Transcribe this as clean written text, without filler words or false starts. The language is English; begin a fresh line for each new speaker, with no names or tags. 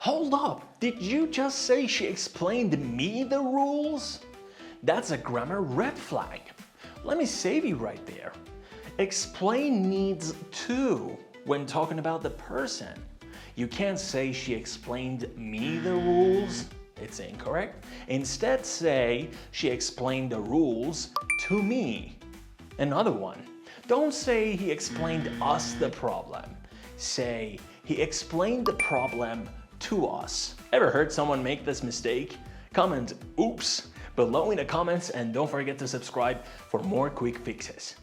Hold up, did you just say she explained me the rules? That's a grammar red flag. Let me save you right there. Explain needs to when talking about the person. You can't say she explained me the rules. It's incorrect. Instead say she explained the rules to me. Another one. Don't say he explained us the problem. Say he explained the problem to us. Ever heard someone make this mistake? Comment oops below in the comments and don't forget to subscribe for more quick fixes.